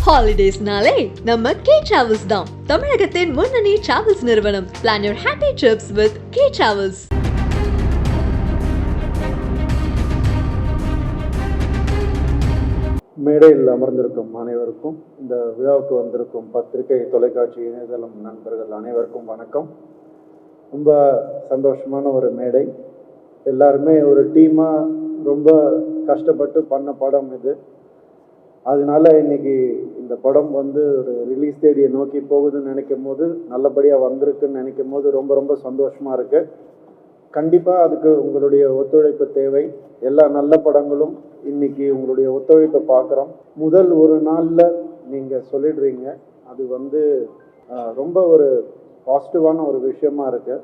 ஹாலிடேஸ்னாலே நம்ம K travels தான். தமிழகத்தின் முன்னணி டிராவல்ஸ் நிறுவனம். Plan your happy trips with K Travels. மேடையில் அமர்ந்திருக்கும் அனைவருக்கும், இந்த விழாவுக்கு வந்திருக்கும் பத்திரிகை, தொலைக்காட்சி, இணையதளம் நண்பர்கள் அனைவருக்கும் வணக்கம். ரொம்ப சந்தோஷமான ஒரு மேடை. எல்லாருமே ஒரு டீமாக ரொம்ப கஷ்டப்பட்டு பண்ண படம் இது. அதனால இன்னைக்கு இந்த படம் வந்து ஒரு ரிலீஸ் தேதியை நோக்கி போகுதுன்னு நினைக்கும் போது, நல்லபடியாக வந்திருக்குன்னு நினைக்கும் போது ரொம்ப ரொம்ப சந்தோஷமாக இருக்குது. கண்டிப்பாக அதுக்கு உங்களுடைய ஒத்துழைப்பு தேவை. எல்லா நல்ல படங்களும் இன்னைக்கு உங்களுடைய ஒத்துழைப்பை பார்க்குறோம். முதல் ஒரு நாளில் நீங்கள் சொல்லிடுறீங்க, அது வந்து ரொம்ப ஒரு பாசிட்டிவான ஒரு விஷயமா இருக்கு.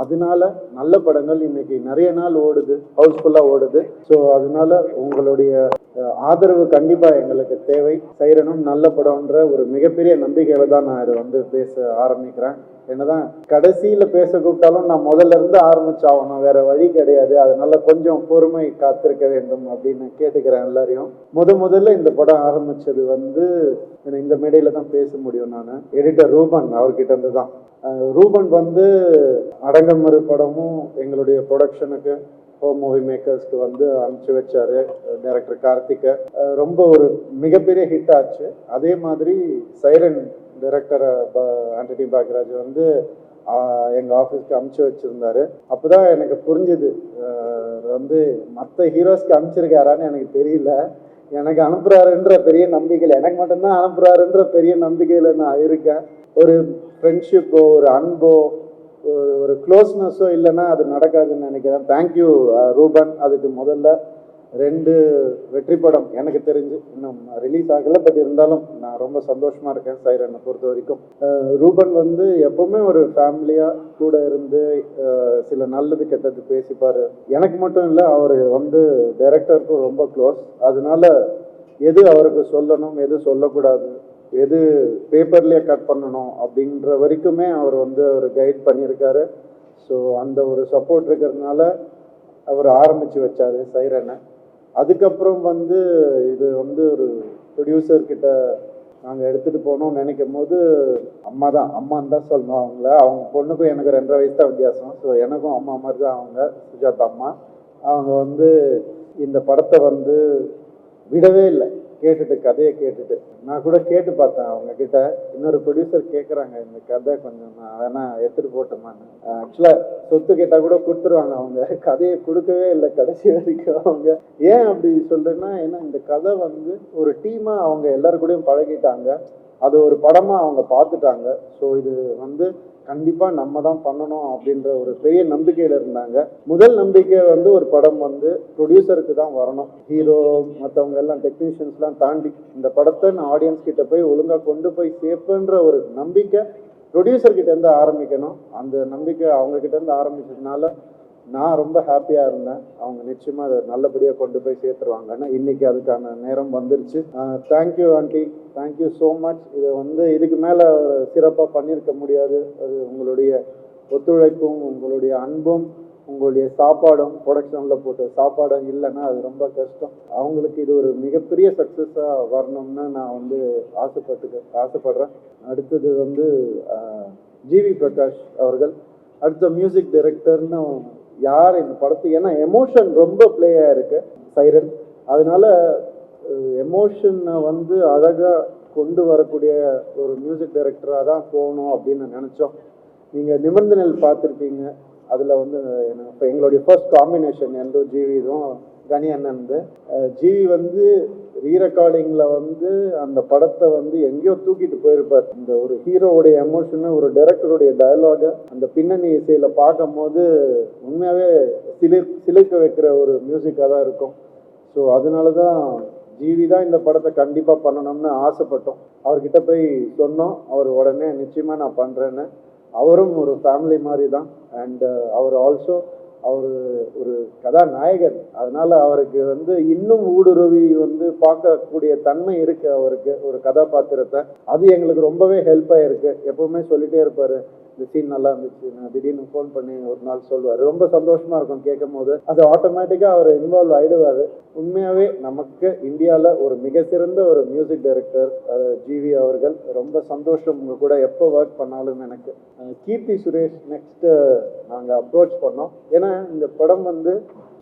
அதனால நல்ல படங்கள் இன்னைக்கு நிறைய நாள் ஓடுது, ஹவுஸ்ஃபுல்லாக ஓடுது. ஸோ அதனால உங்களுடைய ஆதரவு கண்டிப்பாக எங்களுக்கு தேவை. சைரனும் நல்ல படம்ன்ற ஒரு மிகப்பெரிய நம்பிக்கையில தான் நான் இதை வந்து பேச ஆரம்பிக்கிறேன். என்னதான் கடைசியில் பேச கூப்பிட்டாலும் நான் முதல்ல இருந்து ஆரம்பிச்சாகணும், வேற வழி கிடையாது. அதனால கொஞ்சம் பொறுமை காத்திருக்க வேண்டும் அப்படின்னு கேட்டுக்கிறேன் எல்லாரையும். முதல்ல இந்த படம் ஆரம்பிச்சது வந்து இந்த மேடையில தான் பேச முடியும். நான் எடிட்டர் ரூபன் அவர்கிட்ட இருந்து தான். ரூபன் வந்து அடங்கமறு படமும் எங்களுடைய ப்ரொடக்ஷனுக்கு, ஹோம் மூவி மேக்கர்ஸ்க்கு வந்து அனுப்பிச்சு வச்சாரு. டைரக்டர் கார்த்திகை ரொம்ப ஒரு மிகப்பெரிய ஹிட் ஆச்சு. அதே மாதிரி சைரன் டைரக்டர் ஆண்டனி பாக்யராஜ் வந்து எங்கள் ஆஃபீஸ்க்கு அனுப்பிச்சு வச்சுருந்தாரு. அப்போ தான் எனக்கு புரிஞ்சுது, வந்து மற்ற ஹீரோஸ்க்கு அனுப்பிச்சிருக்காரான்னு எனக்கு தெரியல. எனக்கு அனுப்புகிறாருன்ற பெரிய நம்பிக்கையில், எனக்கு மட்டும்தான் அனுப்புகிறாருன்ற பெரிய நம்பிக்கையில் நான் இருக்கேன். ஒரு ஃப்ரெண்ட்ஷிப்போ, ஒரு அன்போ, ஒரு க்ளோஸ்னஸோ இல்லைன்னா அது நடக்காதுன்னு நினைக்கிறேன். தேங்க்யூ ரூபன். அதுக்கு முதல்ல 2 வெற்றி படம் எனக்கு தெரிஞ்சு இன்னும் ரிலீஸ் ஆகலை, பட் இருந்தாலும் நான் ரொம்ப சந்தோஷமாக இருக்கேன் சைரனை பொறுத்த வரைக்கும். ரூபன் வந்து எப்போவுமே ஒரு ஃபேமிலியாக கூட இருந்து சில நல்லது கெட்டது பேசிப்பார். எனக்கு மட்டும் இல்லை, அவர் வந்து டைரக்டருக்கும் ரொம்ப க்ளோஸ். அதனால எது அவருக்கு சொல்லணும், எது சொல்லக்கூடாது, எது பேப்பர்லேயே கட் பண்ணணும் அப்படின்ற வரைக்குமே அவர் வந்து ஒரு கைட் பண்ணியிருக்காரு. ஸோ அந்த ஒரு சப்போர்ட் இருக்கிறதுனால அவர் ஆரம்பித்து வச்சார் சைரனை. அதுக்கப்புறம் வந்து இது வந்து ஒரு ப்ரொடியூசர்கிட்ட நாங்கள் எடுத்துகிட்டு போகணும்னு நினைக்கும் போது, அம்மான்னு தான் சொல்லணும் அவங்கள. அவங்க பொண்ணுக்கும் எனக்கு 2.5 வயசு தான் வித்தியாசம். ஸோ எனக்கும் அம்மா மாதிரி தான் அவங்க, சுஜாதா அம்மா. அவங்க வந்து இந்த படத்தை வந்து விடவே இல்லை. கதையை கேட்டுட்டு நான் கூட கேட்டு பார்த்தேன் அவங்க கிட்ட. இன்னொரு ப்ரொடியூசர் கேட்குறாங்க, இந்த கதை கொஞ்சம் நான் வேணா எடுத்துகிட்டு போட்டோமான்னு. ஆக்சுவலாக சொத்து கேட்டால் கூட கொடுத்துருவாங்க. அவங்க கதையை கொடுக்கவே இல்லை கடைசி வரைக்கும். அவங்க ஏன் அப்படி சொல்கிறேன்னா, ஏன்னா இந்த கதை வந்து ஒரு டீமாக அவங்க எல்லாரு கூடயும் பழகிட்டாங்க, அது ஒரு படமாக அவங்க பார்த்துட்டாங்க. ஸோ இது வந்து கண்டிப்பாக நம்ம தான் பண்ணணும் அப்படின்ற ஒரு பெரிய நம்பிக்கையில் இருந்தாங்க. முதல் நம்பிக்கை வந்து ஒரு படம் வந்து ப்ரொடியூசருக்கு தான் வரணும். ஹீரோ மற்றவங்க எல்லாம் டெக்னீஷியன்ஸ்லாம் தாண்டி இந்த படத்தை நான் ஆடியன்ஸ் கிட்ட போய் ஒழுங்காக கொண்டு போய் சேர்ப்புன்ற ஒரு நம்பிக்கை ப்ரொடியூசர்கிட்டேருந்து ஆரம்பிக்கணும். அந்த நம்பிக்கை அவங்கக்கிட்டேருந்து ஆரம்பிச்சதுனால நான் ரொம்ப ஹாப்பியாக இருந்தேன். அவங்க நிச்சயமாக அதை நல்லபடியாக கொண்டு போய் சேர்த்துருவாங்கன்னா இன்னைக்கு அதுக்கான நேரம் வந்துருச்சு. Thank you aunty, thank you so much. இதை வந்து இதுக்கு மேலே சிறப்பாக பண்ணியிருக்க முடியாது. அது உங்களுடைய ஒத்துழைப்பும், உங்களுடைய அன்பும், உங்களுடைய சாப்பாடும், ப்ரொடக்ஷனில் போட்ட சாப்பாடும் இல்லைன்னா அது ரொம்ப கஷ்டம். அவங்களுக்கு இது ஒரு மிகப்பெரிய சக்ஸஸாக வரணும்னு நான் வந்து ஆசைப்படுறேன். அடுத்தது வந்து ஜிவி பிரகாஷ் அவர்கள், அடுத்த மியூசிக் டைரக்டர்னு யார் இந்த படத்துக்கு. ஏன்னா எமோஷன் ரொம்ப ப்ளே ஆயிருக்கு சைரன். அதனால எமோஷனை வந்து அழகாக கொண்டு வரக்கூடிய ஒரு மியூசிக் டைரக்டராக தான் போகணும் அப்படின்னு நினச்சோம். நீங்கள் நிமிர்ந்த நெல் பார்த்துருப்பீங்க. அதில் வந்து இப்போ எங்களுடைய ஃபர்ஸ்ட் காம்பினேஷன் எந்தோ ஜிவிதும் கனி அண்ணன். ஜிவி வந்து ரீரெக்கார்டிங்கில் வந்து அந்த படத்தை வந்து எங்கேயோ தூக்கிட்டு போயிருப்பார். இந்த ஒரு ஹீரோவுடைய எமோஷனு, ஒரு டைரக்டருடைய டயலாகை அந்த பின்னணி இசையில் பார்க்கும் போது உண்மையாகவே சிலிர்க்க வைக்கிற ஒரு மியூசிக்காக தான் இருக்கும். ஸோ அதனால தான் ஜிவி தான் இந்த படத்தை கண்டிப்பாக பண்ணணும்னு ஆசைப்பட்டோம். அவர்கிட்ட போய் சொன்னோம். அவர் உடனே நிச்சயமாக நான் பண்ணுறேன்னு. அவரும் ஒரு ஃபேமிலி மாதிரி தான். அண்ட் அவர் ஆல்சோ அவர் ஒரு கதாநாயகன். அதனால அவருக்கு வந்து இன்னும் ஊடுருவி வந்து பார்க்கக்கூடிய தன்மை இருக்கு அவருக்கு, ஒரு கதாபாத்திரத்தை. அது எங்களுக்கு ரொம்பவே ஹெல்ப் ஆயிருக்கு. எப்பவுமே சொல்லிட்டே இருப்பாரு, இந்த சீன் நல்லா இருந்துச்சு, நான் திடீர்னு ஃபோன் பண்ணி ஒரு நாள் சொல்லுவார். ரொம்ப சந்தோஷமாக இருக்கும் கேட்கும் போது. அது ஆட்டோமேட்டிக்காக அவர் இன்வால்வ் ஆகிடுவார். உண்மையாகவே நமக்கு இந்தியாவில் ஒரு மிக சிறந்த ஒரு மியூசிக் டைரக்டர் ஜிவி அவர்கள். ரொம்ப சந்தோஷம் உங்கள் கூட எப்போ ஒர்க் பண்ணாலும். எனக்கு கீர்த்தி சுரேஷ் நெக்ஸ்ட்டு நாங்கள் அப்ரோச் பண்ணோம். ஏன்னா இந்த படம் வந்து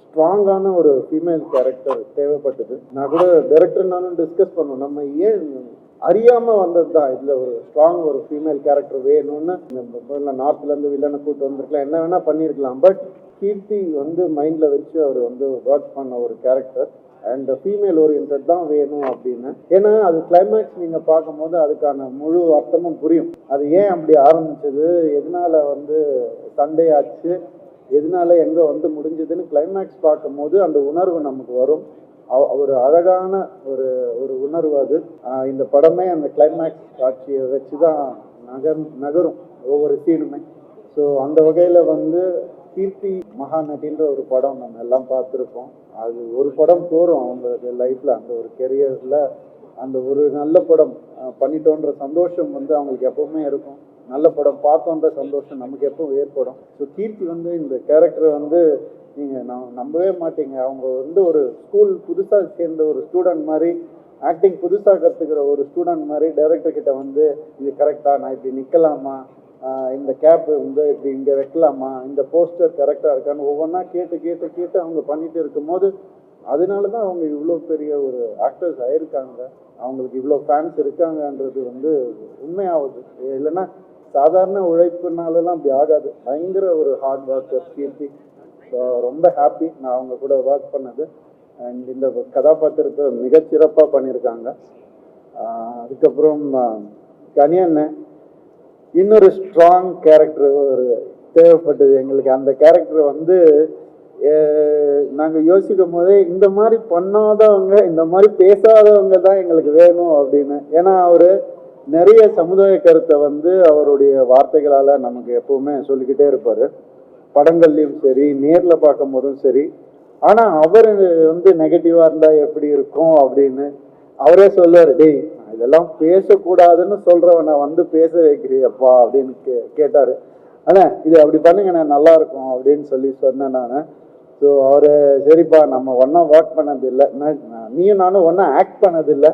ஸ்ட்ராங்கான ஒரு ஃபீமேல் கேரக்டர் தேவைப்பட்டது. நான் கூட டைரக்டர்னாலும் டிஸ்கஸ் பண்ணோம், நம்ம ஏன் அறியாமல் வந்தது தான் இதில் ஒரு ஸ்ட்ராங் ஒரு ஃபீமேல் கேரக்டர் வேணும்னு. முதல்ல நார்த்லேருந்து வில்லனை கூட்டு வந்திருக்கலாம், என்ன வேணால் பண்ணியிருக்கலாம். பட் கீர்த்தி வந்து மைண்டில் வச்சு அவர் வந்து ஒர்க் பண்ண ஒரு கேரக்டர் அண்ட் ஃபீமேல் ஓரியன்ட் தான் வேணும் அப்படின்னு. ஏன்னா அது கிளைமேக்ஸ் நீங்கள் பார்க்கும்போது அதுக்கான முழு அர்த்தமும் புரியும். அது ஏன் அப்படி ஆரம்பிச்சது, எதனால வந்து சண்டே ஆச்சு, எதனால எங்கே வந்து முடிஞ்சதுன்னு கிளைமேக்ஸ் பார்க்கும்போது அந்த உணர்வு நமக்கு வரும். ஒரு அழகான ஒரு ஒரு உணர்வு அது. இந்த படமே அந்த கிளைமேக்ஸ் காட்சியை வச்சு தான் நகரும் ஒவ்வொரு சீனுமே. ஸோ அந்த வகையில் வந்து கீர்த்தி மகாநட்டின்ற ஒரு படம் நம்ம எல்லாம் பார்த்துருப்போம். அது ஒரு படம் போகிறோம் அவங்களுக்கு லைஃப்பில், அந்த ஒரு கெரியரில் அந்த ஒரு நல்ல படம் பண்ணிட்டோன்ற சந்தோஷம் வந்து அவங்களுக்கு எப்பவுமே இருக்கும். நல்ல படம் பார்த்தோன்ற சந்தோஷம் நமக்கு எப்பவும் ஏற்படும். ஸோ கீர்த்தி வந்து இந்த கேரக்டரை வந்து நீங்கள் நம்பவே மாட்டீங்க. அவங்க வந்து ஒரு ஸ்கூல் புதுசாக சேர்ந்த ஒரு ஸ்டூடெண்ட் மாதிரி, ஆக்டிங் புதுசாக கற்றுக்கிற ஒரு ஸ்டூடெண்ட் மாதிரி டைரக்டர் கிட்ட வந்து இது கரெக்டாக, நான் இப்படி நிற்கலாமா, இந்த கேப் வந்து இப்படி இங்கே வைக்கலாமா, இந்த போஸ்டர் கரெக்டாக இருக்கான்னு ஒவ்வொன்றா கேட்டு கேட்டு கேட்டு அவங்க பண்ணிட்டு இருக்கும்போது அதனால தான் அவங்க இவ்வளோ பெரிய ஒரு ஆக்டர்ஸ் ஆயிருக்காங்க, அவங்களுக்கு இவ்வளோ ஃபேன்ஸ் இருக்காங்கன்றது வந்து உண்மையாகுது. இல்லைன்னா சாதாரண உழைப்புனாலலாம் அப்படி ஆகாது. பயங்கர ஒரு ஹார்ட் ஒர்க்கர் கீர்த்தி. ஸோ ரொம்ப ஹாப்பி நான் அவங்க கூட ஒர்க் பண்ணது. அண்ட் இந்த கதாபாத்திரத்தை மிகச்சிறப்பாக பண்ணியிருக்காங்க. அதுக்கப்புறம் கனியண்ணன் இன்னொரு ஸ்ட்ராங் கேரக்டர் ஒரு தேவைப்பட்டது எங்களுக்கு. அந்த கேரக்டர் வந்து நாங்கள் யோசிக்கும் போதே இந்த மாதிரி பண்ணாதவங்க, இந்த மாதிரி பேசாதவங்க தான் எங்களுக்கு வேணும் அப்படின்னு. ஏன்னா அவர் நிறைய சமுதாய கருத்தை வந்து அவருடைய வார்த்தைகளால் நமக்கு எப்பவுமே சொல்லிக்கிட்டே இருப்பார். படங்கள்லையும் சரி, நேரில் பார்க்கும் போதும் சரி. ஆனால் அவர் வந்து நெகட்டிவாக இருந்தால் எப்படி இருக்கும் அப்படின்னு அவரே சொல்லுவார். டேய், இதெல்லாம் பேசக்கூடாதுன்னு சொல்கிறவனை வந்து பேச வைக்கிறியப்பா அப்படின்னு கேட்டார். ஆனால் இது அப்படி பண்ணுங்க, நான் நல்லா இருக்கும் அப்படின்னு சொல்லி சொன்னேன் நான். ஸோ அவர் சரிப்பா, நம்ம ஒன்றா ஒர்க் பண்ணதில்லை, நீயும் நானும் ஒன்றா ஆக்ட் பண்ணதில்லை,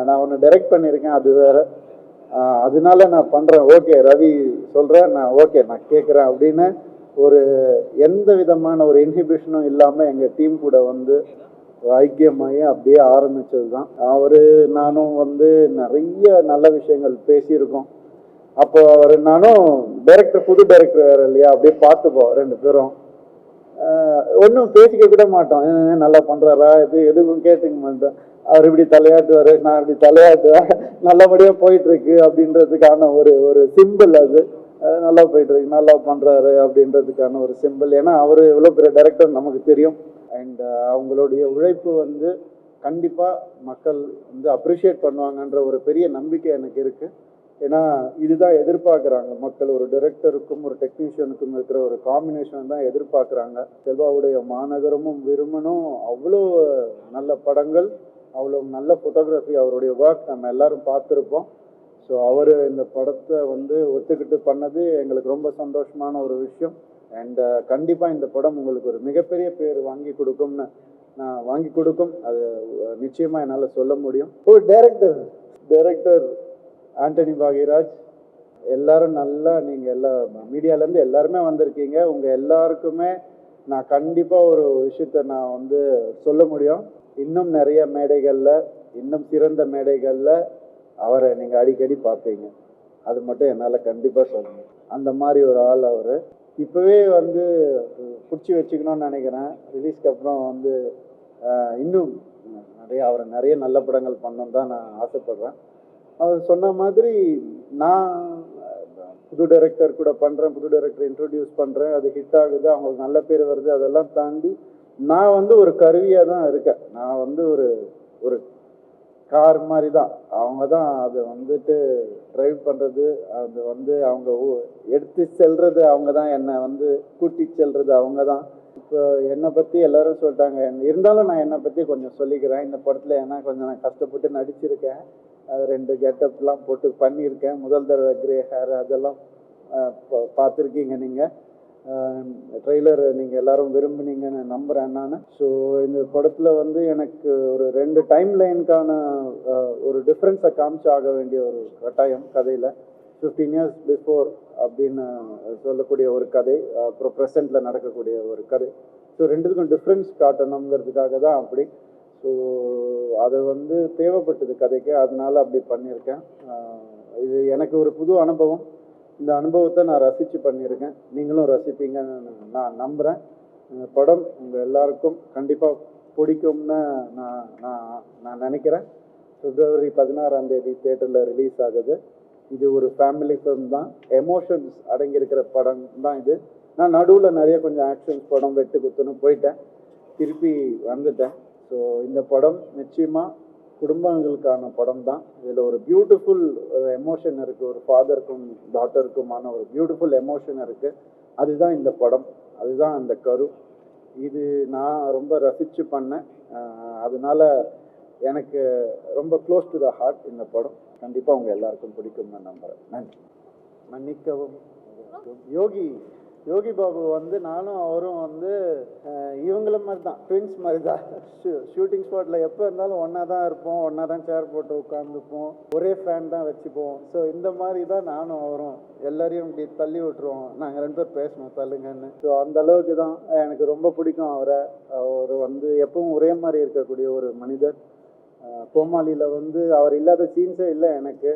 நான் ஒன்று டைரக்ட் பண்ணியிருக்கேன், அது வேறு, அதனால நான் பண்ணுறேன், ஓகே ரவி சொல்கிறேன், நான் ஓகே நான் கேட்குறேன் அப்படின்னு ஒரு எந்த விதமான ஒரு இன்ஹிபிஷனும் இல்லாமல் எங்கள் டீம் கூட வந்து ஐக்கியமாகி அப்படியே ஆரம்பித்தது தான். அவர் நானும் வந்து நிறைய நல்ல விஷயங்கள் பேசியிருக்கோம். அப்போ அவர் நானும் டைரக்டர், புது டைரக்டர் வேறு இல்லையா, அப்படியே பார்த்துப்போம் ரெண்டு பேரும். ஒன்றும் பேசிக்க கூட மாட்டோம், நல்லா பண்ணுறாரா இது எதுவும் கேட்டுக்க மாட்டோம். அவர் இப்படி தலையாட்டுவார், நான் இப்படி தலையாட்டுவேன், நல்லபடியாக போயிட்டுருக்கு அப்படின்றதுக்கான ஒரு சிம்பிள் அது. நல்லா போயிட்டுருக்கு, நல்லா பண்ணுறாரு அப்படின்றதுக்கான ஒரு சிம்பிள். ஏன்னா அவர் எவ்வளோ பெரிய டைரக்டர் நமக்கு தெரியும். அண்ட் அவங்களுடைய உழைப்பு வந்து கண்டிப்பாக மக்கள் வந்து அப்ரிஷியேட் பண்ணுவாங்கன்ற ஒரு பெரிய நம்பிக்கை எனக்கு இருக்குது. ஏன்னா இதுதான் எதிர்பார்க்குறாங்க மக்கள். ஒரு டைரக்டருக்கும் ஒரு டெக்னீஷியனுக்கும் இருக்கிற ஒரு காம்பினேஷன் தான் எதிர்பார்க்குறாங்க. செல்வாவுடைய மாநகரமும் விரும்பணும், அவ்வளோ நல்ல படங்கள், அவ்வளோ நல்ல ஃபோட்டோகிராஃபி, அவருடைய ஒர்க் நம்ம எல்லாரும் பார்த்துருப்போம். ஸோ அவர் இந்த படத்தை வந்து ஒத்துக்கிட்டு பண்ணது எங்களுக்கு ரொம்ப சந்தோஷமான ஒரு விஷயம். அண்ட் கண்டிப்பாக இந்த படம் உங்களுக்கு ஒரு மிகப்பெரிய பேர் வாங்கி கொடுக்கும், அது நிச்சயமாக என்னால் சொல்ல முடியும். ஒரு டைரக்டர் ஆண்டனி பாக்யராஜ், எல்லாரும் நல்லா, நீங்கள் எல்லா மீடியாலேருந்து எல்லாருமே வந்திருக்கீங்க. உங்கள் எல்லாருக்குமே நான் கண்டிப்பாக ஒரு விஷயத்த நான் வந்து சொல்ல முடியும். இன்னும் நிறைய மேடைகளில், இன்னும் சிறந்த மேடைகளில் அவரை நீங்கள் அடிக்கடி பார்ப்பீங்க. அது மட்டும் என்னால் கண்டிப்பாக சொல்லணும். அந்த மாதிரி ஒரு ஆள் அவர். இப்போவே வந்து பிடிச்சி வச்சுக்கணும்னு நினைக்கிறேன். ரிலீஸ்க்கு அப்புறம் வந்து இன்னும் அவரை நிறைய நல்ல படங்கள் பண்ணணுன்னு தான் நான் ஆசைப்பட்றேன். அவர் சொன்ன மாதிரி நான் புது டைரக்டர் கூட பண்ணுறேன், புது டைரக்டர் இன்ட்ரடியூஸ் பண்ணுறேன், அது ஹிட் ஆகுது, அவங்களுக்கு நல்ல பேர் வருது. அதெல்லாம் தாண்டி நான் வந்து ஒரு கருவியாக தான் இருக்கேன். நான் வந்து ஒரு கார் மாதிரி தான். அவங்க தான் அதை வந்துட்டு ட்ரைவ் பண்ணுறது, அது வந்து அவங்க எடுத்து செல்றது அவங்க தான், என்னை வந்து கூட்டி செல்றது அவங்க தான். இப்போ என்னை பற்றி எல்லாரும் சொல்லிட்டாங்க, இருந்தாலும் நான் என்னை பற்றி கொஞ்சம் சொல்லிக்கிறேன். இந்த படத்தில் ஏன்னா கொஞ்சம் நான் கஷ்டப்பட்டு நடிச்சிருக்கேன். அது 2 கெட்டப்லாம் போட்டு பண்ணியிருக்கேன். முதல் தடவை கிரே ஹேர் அதெல்லாம் பார்த்துருக்கீங்க நீங்கள். ட்ரெய்லர் நீங்கள் எல்லாரும் விரும்புனீங்கன்னு நம்புகிறேன் நான். ஸோ இந்த படத்தில் வந்து எனக்கு ஒரு 2 டைம் லைனுக்கான ஒரு டிஃப்ரென்ஸை காமிச்சு ஆக வேண்டிய ஒரு கட்டாயம் கதையில். 15 years பிஃபோர் அப்படின்னு சொல்லக்கூடிய ஒரு கதை, அப்புறம் ப்ரெசண்டில் நடக்கக்கூடிய ஒரு கதை. ஸோ ரெண்டுத்துக்கும் டிஃப்ரென்ஸ் காட்டணுங்கிறதுக்காக தான் அப்படி. ஸோ அது வந்து தேவைப்பட்டது கதைக்கு, அதனால அப்படி பண்ணியிருக்கேன். இது எனக்கு ஒரு புது அனுபவம். இந்த அனுபவத்தை நான் ரசித்து பண்ணியிருக்கேன். நீங்களும் ரசிப்பீங்கன்னு நான் நம்புகிறேன். இந்த படம் உங்கள் எல்லாருக்கும் கண்டிப்பாக பிடிக்கும்னு நான் நினைக்கிறேன். February 16 தேட்டரில் ரிலீஸ் ஆகுது. இது ஒரு ஃபேமிலி ஃபிலிம் தான். எமோஷன்ஸ் அடங்கியிருக்கிற படம் தான் இது. நான் நடுவில் நிறைய கொஞ்சம் ஆக்ஷன்ஸ் படம் வெட்டு குத்துன்னு போயிட்டேன், திருப்பி வந்துட்டேன். ஸோ இந்த படம் நிச்சயமாக குடும்பங்களுக்கான படம் தான். இதில் ஒரு பியூட்டிஃபுல் எமோஷன் இருக்குது, ஒரு ஃபாதருக்கும் டாட்டருக்குமான ஒரு பியூட்டிஃபுல் எமோஷன் இருக்குது. அதுதான் இந்த படம், அதுதான் அந்த கரு. இது நான் ரொம்ப ரசித்து பண்ணேன். அதனால எனக்கு ரொம்ப க்ளோஸ் டு த ஹார்ட் இந்த படம். கண்டிப்பாக உங்கள் எல்லாருக்கும் பிடிக்கும்னு நான் நம்புகிறேன். நன்றி. மன்னிக்கவும். யோகி பாபு வந்து நானும் அவரும் வந்து இவங்கள மாதிரி தான், ட்வின்ஸ் மாதிரி தான். ஷூட்டிங் ஸ்பாட்டில் எப்போ இருந்தாலும் ஒன்றா தான் இருப்போம், ஒன்றா தான் சேர் போட்டு உட்காந்துப்போம், ஒரே ஃபேன் தான் வச்சுப்போம். ஸோ இந்த மாதிரி தான் நானும் அவரும் எல்லாரையும் இப்படி தள்ளி விட்டுருவோம். நாங்கள் 2 பேர் பேசணும் தள்ளுங்கன்னு. ஸோ அந்த அளவுக்கு தான் எனக்கு ரொம்ப பிடிக்கும் அவரை. அவர் வந்து எப்பவும் ஒரே மாதிரி இருக்கக்கூடிய ஒரு மனிதர். கோமாளியில் வந்து அவர் இல்லாத சீன்ஸே இல்லை எனக்கு.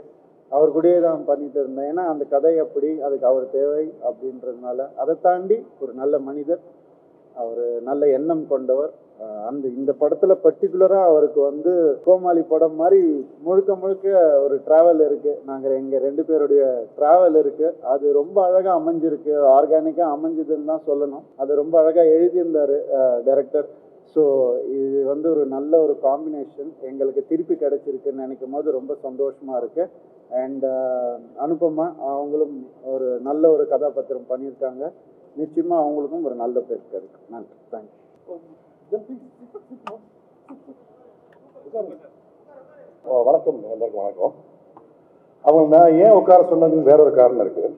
அவர் கூடயே தான் பண்ணிட்டு இருந்தேன். ஏன்னா அந்த கதை அப்படி, அதுக்கு அவர் தேவை அப்படின்றதுனால. அதை தாண்டி ஒரு நல்ல மனிதர், அவர் நல்ல எண்ணம் கொண்டவர். இந்த படத்தில் பர்டிகுலராக அவருக்கு வந்து கோமாளி படம் மாதிரி முழுக்க ஒரு ட்ராவல் இருக்குது. நாங்கள் எங்கள் 2 பேருடைய ட்ராவல் இருக்குது. அது ரொம்ப அழகாக அமைஞ்சிருக்கு, ஆர்கானிக்காக அமைஞ்சதுன்னு தான் சொல்லணும். அது ரொம்ப அழகாக எழுதியிருந்தார் டைரக்டர். ஸோ இது வந்து ஒரு நல்ல ஒரு காம்பினேஷன் எங்களுக்கு திருப்பி கிடைச்சிருக்குன்னு நினைக்கும் போது ரொம்ப சந்தோஷமாக இருக்குது. அண்ட் அனுபமா அவங்களும் ஒரு நல்ல ஒரு கதாபாத்திரம் பண்ணியிருக்காங்க. நிச்சயமாக அவங்களுக்கும் ஒரு நல்ல பேர் கிடைக்கும். நன்றி. தேங்க்யூ. வணக்கம், எல்லாருக்கும் வணக்கம். அவங்க நான் ஏன் உட்கார சொன்னதுக்கு வேற ஒரு காரணம் இருக்குது.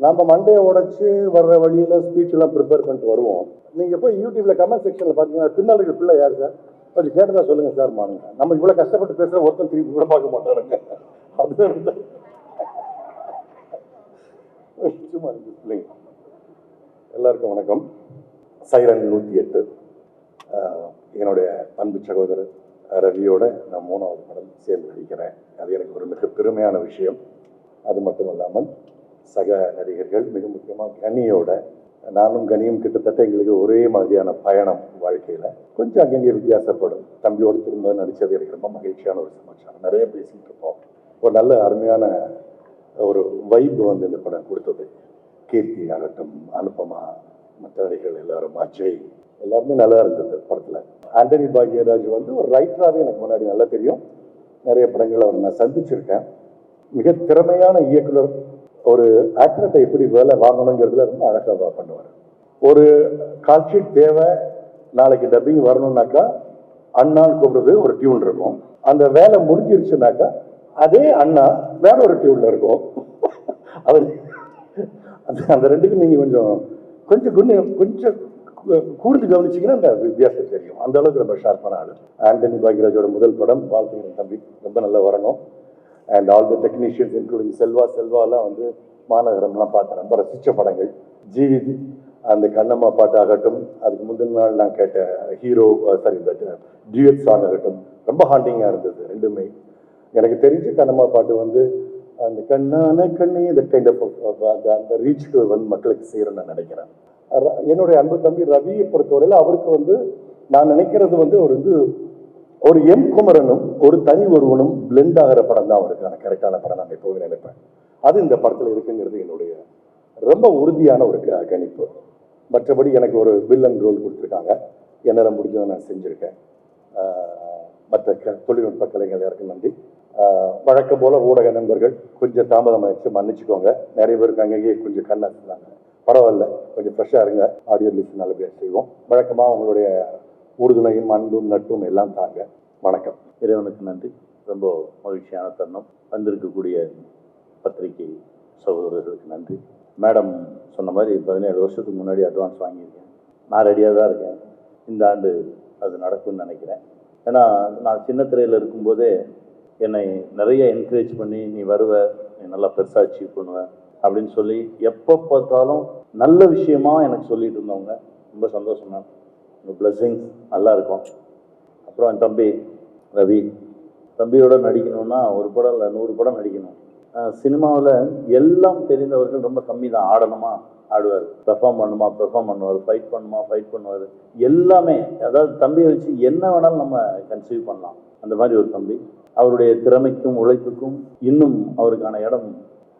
நம்ம மண்டையை உடைச்சி வர்ற வழியில் ஸ்பீச்செல்லாம் ப்ரிப்பேர் பண்ணிட்டு வருவோம். நீங்கள் போய் யூடியூப்பில் கமெண்ட் செக்ஷனில் பார்த்தீங்கன்னா பின்னால் இருக்கிற பிள்ளை யார் சார் கொஞ்சம் கேட்டதா சொல்லுங்கள் சார் மானுங்க. நம்ம இவ்வளோ கஷ்டப்பட்டு பேசுகிற ஒருத்தன் திருப்பி கூட பார்க்க மாட்டாருங்க. அது சும்மா இல்லைங்க. எல்லாருக்கும் வணக்கம். சைரன் 108 என்னுடைய அன்பு சகோதரர் ரவியோட நான் 3வது படம் சேர்ந்து நடிக்கிறேன். அது எனக்கு ஒரு மிக பெருமையான விஷயம். அது மட்டும் இல்லாமல் சக நடிகர்கள், மிக முக்கியமாக கனியோட, நானும் கனியும் கிட்டத்தட்ட எங்களுக்கு ஒரே மாதிரியான பயணம் வாழ்க்கையில். கொஞ்சம் அங்கங்கே வித்தியாசப்படும். தம்பியோடு திரும்ப நடித்தது எனக்கு ரொம்ப மகிழ்ச்சியான ஒரு சமாச்சாரம். நிறைய பேசிகிட்டு இருப்போம். ஒரு நல்ல அருமையான ஒரு வைப் வந்து இந்த படம் கொடுத்தது. கீர்த்தி ஆகட்டும், அனுபமா, மற்ற நடிகர்கள் எல்லாரும், அஜய், எல்லாருமே நல்லா இருந்தது படத்தில். ஆண்டனி பாக்யராஜ் வந்து ஒரு ரைட்டராகவே எனக்கு முன்னாடி நல்லா தெரியும். நிறைய படங்கள் அவர் நான் சந்திச்சிருக்கேன். மிக திறமையான இயக்குனர். ஒரு ஆக்டர்கிட்ட எப்படி வேலை வாங்கணுங்கிறதுல ரொம்ப அழகாக பண்ணுவார். ஒரு கால்ஷீட் தேவை, நாளைக்கு டப்பிங் வரணும்னாக்கா அண்ணான்னு கூப்பிடுறது ஒரு டியூன் இருக்கும். அந்த வேலை முடிஞ்சிருச்சுனாக்கா அதே அண்ணா வேற ஒரு டியூன்ல இருக்கும். அது அந்த ரெண்டுக்கும் நீங்கள் கொஞ்சம் கூர்ந்து கவனிச்சிங்கன்னா அந்த வித்தியாசம் தெரியும். அந்த அளவுக்கு ரொம்ப ஷார்ப்பான ஆள். ஆண்டனி பாக்யராஜோட முதல் படம், வாழ்த்துக்கிறேன் தம்பி, ரொம்ப நல்லா வரணும். And all the technicians including செல்வாலாம் வந்து மாநகரம்லாம் பார்த்தேன். ரொம்ப ரசித்த படங்கள். ஜிவி அந்த கண்ணம்மா பாட்டு ஆகட்டும், அதுக்கு முந்தின நாள் நான் கேட்ட இந்த டியூட் சாங் ஆகட்டும், ரொம்ப ஹாண்டிங்காக இருந்தது ரெண்டுமே. எனக்கு தெரிஞ்ச கண்ணம்மா பாட்டு வந்து அந்த கண்ணான கண்ணே இந்த கைண்ட் ஆஃப் அந்த ரீச்சுக்கு வந்து மக்களுக்கு செய்யறேன்னு நான் நினைக்கிறேன். என்னுடைய அன்பு தம்பி ரவியை பொறுத்தவரையில் அவருக்கு வந்து நான் நினைக்கிறது வந்து ஒரு எம் குமரனும் ஒரு தனி ஒருவனும் பிளெண்ட் ஆகிற படம் தான் அவருக்கான கரெக்டான படம் நான் எப்போவே நினைப்பேன். அது இந்த படத்தில் இருக்குங்கிறது என்னுடைய ரொம்ப உறுதியான ஒரு கணிப்பு. மற்றபடி எனக்கு ஒரு வில்லன் ரோல் கொடுத்துருக்காங்க. என்னால் முடிஞ்சதை நான் செஞ்சுருக்கேன். மற்ற தொழில்நுட்ப கலைஞர்களுக்கு நன்றி. வழக்கம் போல் ஊடக நண்பர்கள் கொஞ்சம் தாமதமாகிடுச்சு, மன்னிச்சுக்கோங்க. நிறைய பேருக்கு அங்கேயே கொஞ்சம் கண்ணா சொன்னாங்க. பரவாயில்ல, கொஞ்சம் ஃப்ரெஷ்ஷாக இருங்க. ஆடியோ லிஸ்ட் நல்லபடியாக செய்வோம். வழக்கமாக உங்களுடைய உறுதுணையும் அன்பும் நட்பும் எல்லாம் தாங்க. வணக்கம். இறைவனுக்கு நன்றி. ரொம்ப மகிழ்ச்சியான தருணம். வந்திருக்கக்கூடிய பத்திரிகை சகோதரர்களுக்கு நன்றி. மேடம் சொன்ன மாதிரி 17 வருஷத்துக்கு முன்னாடி அட்வான்ஸ் வாங்கியிருக்கேன். நான் ரெடியாக தான் இருக்கேன். இந்த ஆண்டு அது நடக்கும்னு நினைக்கிறேன். ஏன்னா நான் சின்ன திரையில் இருக்கும்போதே என்னை நிறைய என்கரேஜ் பண்ணி நீ வருவ, நீ நல்லா பெருசாக அச்சீவ் பண்ணுவ அப்படின்னு சொல்லி எப்போ பார்த்தாலும் நல்ல விஷயமா எனக்கு சொல்லிட்டு இருந்தவங்க. ரொம்ப சந்தோஷம் மேம். உங்கள் பிளெஸ்ஸிங்ஸ் நல்லா இருக்கும். அப்புறம் என் தம்பி ரவி, தம்பியோட நடிக்கணும்னா ஒரு படம் இல்லை 100 படம் நடிக்கணும். சினிமாவில் எல்லாம் தெரிந்தவர்கள் ரொம்ப கம்மி தான். ஆடணுமா ஆடுவார், பெர்ஃபார்ம் பண்ணுவார், ஃபைட் பண்ணுவார், எல்லாமே. அதாவது தம்பியை வச்சு என்ன வேணாலும் நம்ம கன்சீவ் பண்ணலாம். அந்த மாதிரி ஒரு தம்பி. அவருடைய திறமைக்கும் உழைப்புக்கும் இன்னும் அவருக்கான இடம்,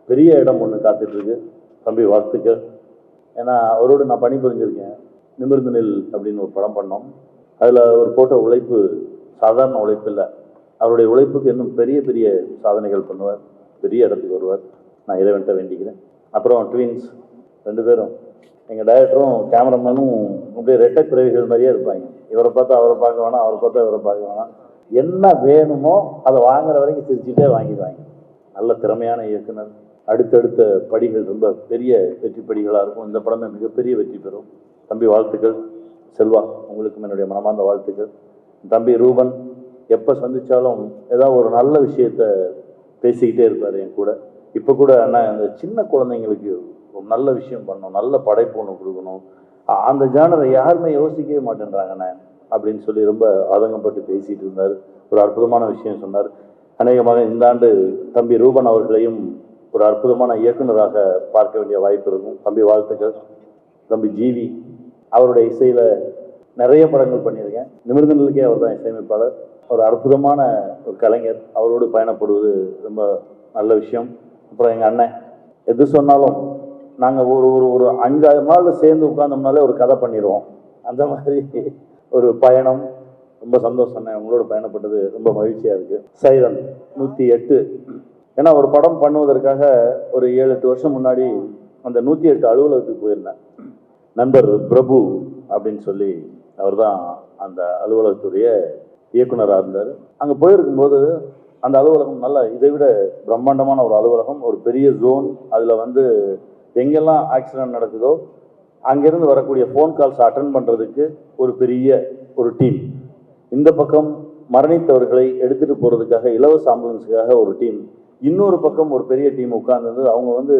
பெரிய இடம் ஒன்று காத்துட்ருக்கு. தம்பி வாழ்த்துக்கள். ஏன்னா அவரோடு நான் பணிபுரிஞ்சிருக்கேன். நிமிர்ந்து நெல் அப்படின்னு ஒரு படம் பண்ணோம். அதில் ஒரு போட்ட உழைப்பு சாதாரண உழைப்பு இல்லை. அவருடைய உழைப்புக்கு இன்னும் பெரிய பெரிய சாதனைகள் பண்ணுவார், பெரிய இடத்துக்கு வருவார். நான் இறைவன்ட்ட வேண்டிக்கிறேன். அப்புறம் ட்வின்ஸ் 2 பேரும், எங்கள் டைரக்டரும் கேமராமேனும் அப்படியே ரெட்டை பிறவிகள் மாதிரியே இருப்பாங்க. இவரை பார்த்தா அவரை பார்க்க வேணாம், அவரை பார்த்தா இவரை பார்க்க வேணாம். என்ன வேணுமோ அதை வாங்குற வரைக்கும் சிரிச்சுட்டே வாங்கிடுவாங்க. நல்ல திறமையான இயக்குனர். அடுத்தடுத்த படிகள் ரொம்ப பெரிய வெற்றி படிகளாக இருக்கும். இந்த படமே மிகப்பெரிய வெற்றி பெறும். தம்பி வாழ்த்துக்கள். செல்வா, உங்களுக்கும் என்னுடைய மனமார்ந்த வாழ்த்துக்கள். தம்பி ரூபன் எப்போ சந்தித்தாலும் ஏதாவது ஒரு நல்ல விஷயத்த பேசிக்கிட்டே இருப்பார் என் கூட. இப்போ கூட அண்ணா, அந்த சின்ன குழந்தைங்களுக்கு ஒரு நல்ல விஷயம் பண்ணணும், நல்ல படைப்பு ஒன்று கொடுக்கணும், அந்த ஜானரை யாருமே யோசிக்கவே மாட்டேன்றாங்கண்ணே அப்படின்னு சொல்லி ரொம்ப ஆதங்கப்பட்டு பேசிகிட்டு இருந்தார். ஒரு அற்புதமான விஷயம் சொன்னார். அநேகமாக இந்த ஆண்டு தம்பி ரூபன் அவர்களையும் ஒரு அற்புதமான இயக்குநராக பார்க்க வேண்டிய வாய்ப்பு இருக்கும். தம்பி வாழ்த்துக்கள். தம்பி ஜிவி, அவருடைய இசையில் நிறைய படங்கள் பண்ணியிருக்கேன். நிமிர்ந்து நிலுக்கே அவர் தான் இசையமைப்பாளர். ஒரு அற்புதமான ஒரு கலைஞர். அவரோடு பயணப்படுவது ரொம்ப நல்ல விஷயம். அப்புறம் எங்கள் அண்ணன், எது சொன்னாலும் நாங்கள் ஒரு ஒரு ஒரு 5-6 நாள் சேர்ந்து உட்கார்ந்தோம்னாலே ஒரு கதை பண்ணிடுவோம். அந்த மாதிரி ஒரு பயணம். ரொம்ப சந்தோஷம் அண்ணன், உங்களோட பயணப்பட்டது ரொம்ப மகிழ்ச்சியாக இருக்குது. சைரன் 108, ஏன்னா ஒரு படம் பண்ணுவதற்காக ஒரு 7-8 வருஷம் முன்னாடி அந்த 108 அலுவலகத்துக்கு போயிருந்தேன். நண்பர் பிரபு அப்படின்னு சொல்லி அவர் தான் அந்த அலுவலகத்துடைய இயக்குனராக இருந்தார். அங்கே போயிருக்கும்போது அந்த அலுவலகம் நல்ல இதை விட பிரம்மாண்டமான ஒரு அலுவலகம், ஒரு பெரிய ஜோன். அதில் வந்து எங்கெல்லாம் ஆக்சிடென்ட் நடக்குதோ அங்கேருந்து வரக்கூடிய ஃபோன் கால்ஸ் அட்டன் பண்ணுறதுக்கு ஒரு பெரிய ஒரு டீம். இந்த பக்கம் மரணித்தவர்களை எடுத்துகிட்டு போகிறதுக்காக இலவச ஆம்புலன்ஸுக்காக ஒரு டீம். இன்னொரு பக்கம் ஒரு பெரிய டீம் உட்கார்ந்தது. அவங்க வந்து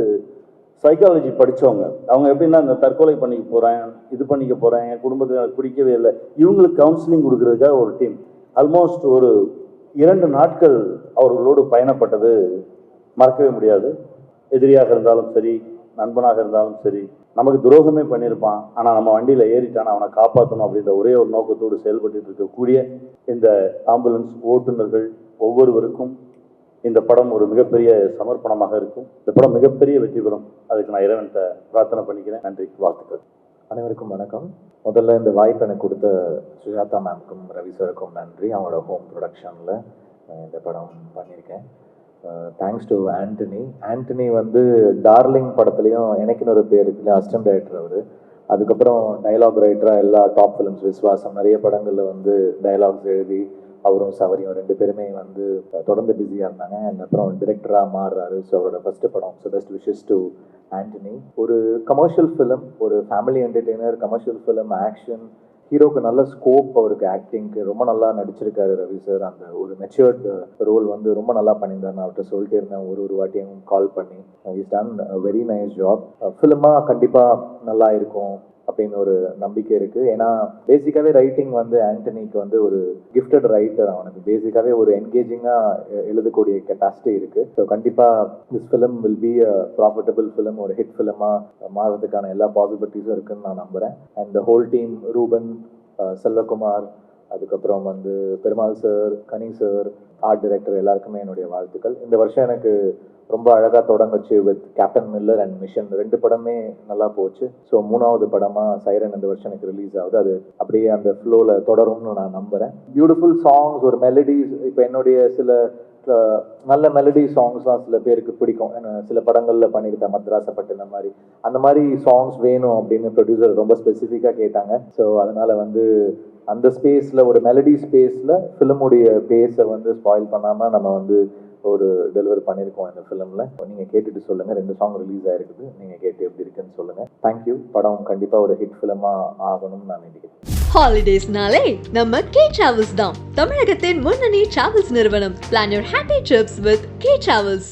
சைக்காலஜி படித்தவங்க. அவங்க எப்படின்னா, இந்த தற்கொலை பண்ணிக்க போகிறேன், இது பண்ணிக்க போகிறேன், என் குடும்பத்தில் எனக்கு பிடிக்கவே இல்லை, இவங்களுக்கு கவுன்சிலிங் கொடுக்கறதுக்காக ஒரு டீம். ஆல்மோஸ்ட் ஒரு 2 நாட்கள் அவர்களோடு பயணப்பட்டது மறக்கவே முடியாது. எதிரியாக இருந்தாலும் சரி, நண்பனாக இருந்தாலும் சரி, நமக்கு துரோகமே பண்ணியிருப்பான், ஆனால் நம்ம வண்டியில் ஏறிட்டான், அவனை காப்பாற்றணும் அப்படின்ற ஒரே ஒரு நோக்கத்தோடு செயல்பட்டு இருக்கக்கூடிய இந்த ஆம்புலன்ஸ் ஓட்டுநர்கள் ஒவ்வொருவருக்கும் இந்த படம் ஒரு மிகப்பெரிய சமர்ப்பணமாக இருக்கும். இந்த படம் மிகப்பெரிய வெற்றி பெறும். அதுக்கு நான் இறைவன்கிட்ட பிரார்த்தனை பண்ணிக்கிறேன். நன்றி, வாழ்த்துக்கள். அனைவருக்கும் வணக்கம். முதல்ல இந்த வாய்ப்பு எனக்கு கொடுத்த சுஜாதா மேம்க்கும் ரவி சாருக்கும் நன்றி. அவங்களோட ஹோம் ப்ரொடக்ஷனில் இந்த படம் பண்ணியிருக்கேன். தேங்க்ஸ் டு ஆண்டனி வந்து டார்லிங் படத்துலையும் எனக்குன்னு ஒரு பேர் இருக்குல்ல, அசிஸ்டன்ட் டைரக்டர் அவர். அதுக்கப்புறம் டைலாக் ரைட்டராக எல்லா டாப் ஃபிலிம்ஸ், விஸ்வாசம், நிறைய படங்களில் வந்து டைலாக்ஸ் எழுதி அவரும் சவரியும் 2 பேருமே வந்து தொடர்ந்து பிஸியாக இருந்தாங்க. அண்ட் அப்புறம் டிரெக்டராக மாறுறாரு. ஸோ அவரோட ஃபஸ்ட்டு படம். So best wishes to Antony. ஒரு கமர்ஷியல் ஃபிலிம், ஒரு family entertainer, commercial film, action, ஹீரோக்கு நல்ல ஸ்கோப், அவருக்கு ஆக்டிங்க்கு ரொம்ப நல்லா நடிச்சிருக்காரு ரவி சார். அந்த ஒரு மெச்சூர்ட் ரோல் வந்து ரொம்ப நல்லா பண்ணியிருந்தார். நான் அவர்கிட்ட சொல்லிட்டே இருந்தேன் ஒரு வாட்டியும் கால் பண்ணி. Is done very nice job. ஃபிலிமாக கண்டிப்பாக நல்லா இருக்கும் அப்படின்னு ஒரு நம்பிக்கை இருக்குது. ஏன்னா பேசிக்காகவே ரைட்டிங் வந்து ஆண்டனிக்கு வந்து ஒரு கிஃப்டட் ரைட்டர். அவனுக்கு பேசிக்காகவே ஒரு என்கேஜிங்காக எழுதக்கூடிய கெப்பாசிட்டி இருக்குது. ஸோ கண்டிப்பாக this film will be a profitable film, ஒரு ஹிட் ஃபிலிமாக மாறுறதுக்கான எல்லா பாசிபிலிட்டிஸும் இருக்குதுன்னு நான் நம்புகிறேன். And the whole team, Ruben, Selvakumar, அதுக்கப்புறம் வந்து Perumal sir, Kani sir, art director, எல்லாருக்குமே என்னுடைய வாழ்த்துக்கள். இந்த வருஷம் எனக்கு ரொம்ப அழகாக தொடங்குச்சு with Captain Miller and Mission. 2 படமே நல்லா போச்சு. ஸோ 3வது படமாக சைரன் இந்த வருஷம் எனக்கு ரிலீஸ் ஆகுது. அது அப்படியே அந்த ஃப்ளோவில் தொடரும்னு நான் நம்புகிறேன். பியூட்டிஃபுல் சாங்ஸ், ஒரு மெலடிஸ். இப்போ என்னுடைய சில நல்ல மெலடி சாங்ஸ்லாம் சில பேருக்கு பிடிக்கும். சில படங்களில் பண்ணியிருக்கேன், மத்ராசப்பட்டு மாதிரி. அந்த மாதிரி சாங்ஸ் வேணும் அப்படின்னு ப்ரொடியூசர் ரொம்ப ஸ்பெசிஃபிக்காக கேட்டாங்க. ஸோ அதனால் வந்து அந்த ஸ்பேஸில், ஒரு மெலடி ஸ்பேஸில் ஃபிலிமுடைய பேஸை வந்து ஸ்பாயில் பண்ணாமல் நம்ம வந்து ஒரு டெலிவரி பண்ணியிருக்கோம் இந்த ஃபிலிமில். நீங்கள் கேட்டுட்டு சொல்லுங்கள். 2 சாங் ரிலீஸ் ஆகிருக்குது. நீங்கள் கேட்டு எப்படி இருக்குன்னு சொல்லுங்கள். தேங்க்யூ. படம் கண்டிப்பாக ஒரு ஹிட் ஃபிலிமாக ஆகணும்னு நான் நினைக்கிறேன். ஹாலிடேஸ்னாலே நம்ம கே டிராவல்ஸ் தான். தமிழகத்தின் முன்னணி டிராவல்ஸ் நிறுவனம். Plan your happy trips with K Travels.